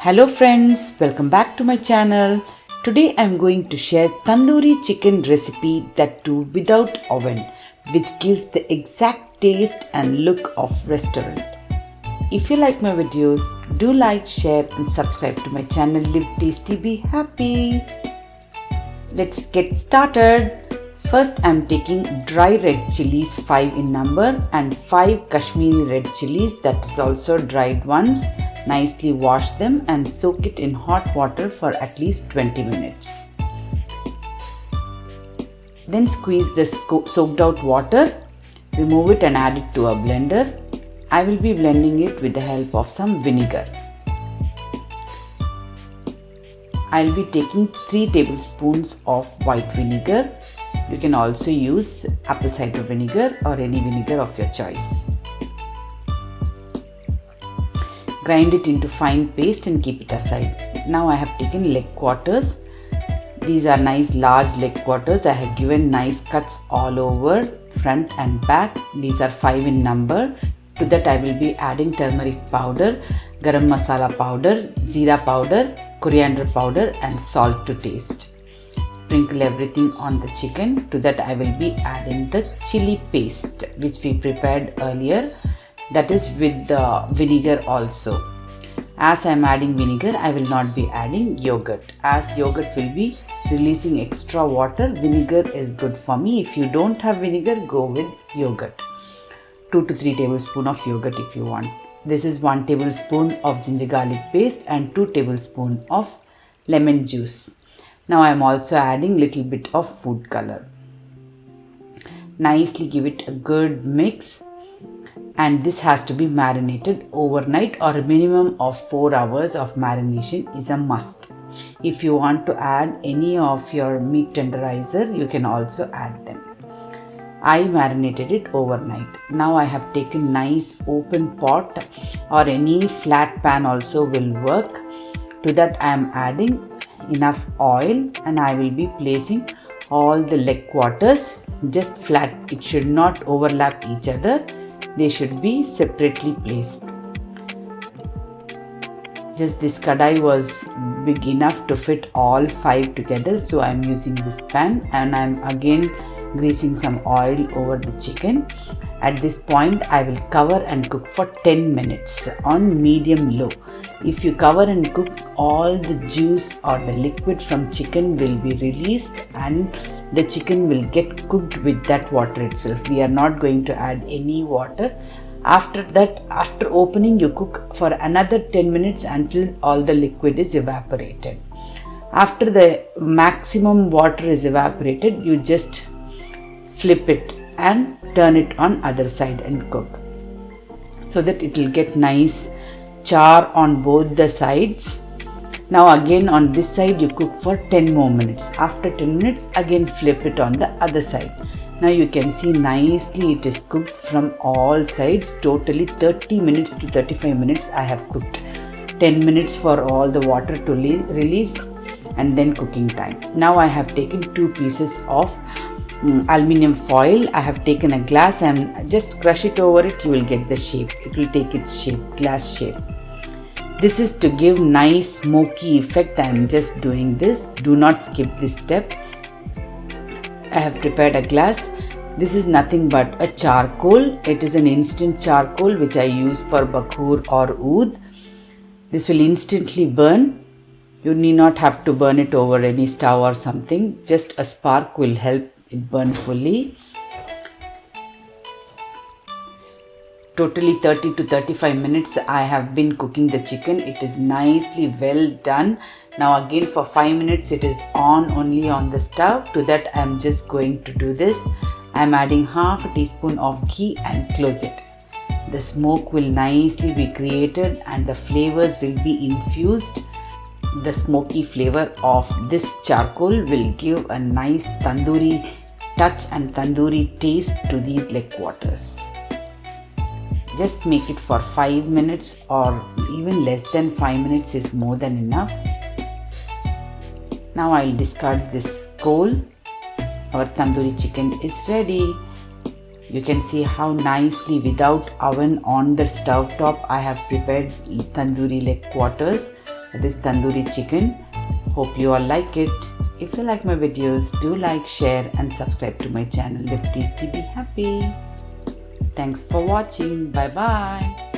Hello friends, welcome back to my channel. Today I am going to share tandoori chicken recipe, that too without oven, which gives the exact taste and look of restaurant. If you like my videos, do like, share and subscribe to my channel. Live tasty, be happy. Let's get started. First I am taking dry red chillies, 5 in number, and 5 Kashmiri red chillies, that is also dried ones. Nicely wash them and soak it in hot water for at least 20 minutes. Then squeeze the soaked out water, remove it and add it to a blender. I will be blending it with the help of some vinegar. I will be taking 3 tablespoons of white vinegar. You can also use apple cider vinegar or any vinegar of your choice. Grind it into fine paste and keep it aside. Now I have taken leg quarters. These are nice large leg quarters. I have given nice cuts all over, front and back. These are 5 in number. To that I will be adding turmeric powder, garam masala powder, jeera powder, coriander powder and salt to taste. Sprinkle everything on the chicken. To that I will be adding the chili paste which we prepared earlier. That is with the vinegar also. As I am adding vinegar, I will not be adding yogurt. As yogurt will be releasing extra water, vinegar is good for me. If you don't have vinegar, go with yogurt. 2 to 3 tablespoons of yogurt if you want. This is 1 tablespoon of ginger garlic paste and 2 tablespoons of lemon juice. Now I am also adding little bit of food color. Nicely give it a good mix. And this has to be marinated overnight, or a minimum of 4 hours of marination is a must. If you want to add any of your meat tenderizer, you can also add them. I marinated it overnight. Now I have taken nice open pot or any flat pan also will work. To that I am adding enough oil and I will be placing all the leg quarters just flat. It should not overlap each other. They should be separately placed. Just this kadai was big enough to fit all 5 together, so I am using this pan and I am again greasing some oil over the chicken. At this point I will cover and cook for 10 minutes on medium low. If you cover and cook, all the juice or the liquid from chicken will be released and the chicken will get cooked with that water itself. We are not going to add any water. After that, after opening, you cook for another 10 minutes until all the liquid is evaporated. After the maximum water is evaporated, you just flip it and turn it on other side and cook, so that it will get nice char on both the sides. Now again on this side you cook for 10 more minutes. After 10 minutes again flip it on the other side. Now you can see nicely it is cooked from all sides. Totally 30 minutes to 35 minutes I have cooked. 10 minutes for all the water to release and then cooking time. Now I have taken 2 pieces of aluminium foil. I have taken a glass and just crush it over it. You will get the shape. It will take its shape, glass shape. This is to give nice smoky effect. I am just doing this. Do not skip this step. I have prepared a glass. This is nothing but a charcoal. It is an instant charcoal which I use for bakur or oud. This will instantly burn. You need not have to burn it over any stove or something. Just a spark will help it burn fully. Totally 30 to 35 minutes I have been cooking the chicken. It is nicely well done. Now again for 5 minutes it is only on the stove. To that I am just going to do this. I am adding half a teaspoon of ghee and close it. The smoke will nicely be created and the flavors will be infused. The smoky flavor of this charcoal will give a nice tandoori touch and tandoori taste to these leg quarters. Just make it for 5 minutes or even less than 5 minutes is more than enough. Now I will discard this coal. Our tandoori chicken is ready. You can see how nicely without oven on the stove top I have prepared tandoori leg quarters. that is tandoori chicken. Hope you all like it. If you like my videos, do like, share and subscribe to my channel. Live Tasty, Be Happy. Thanks for watching. Bye bye.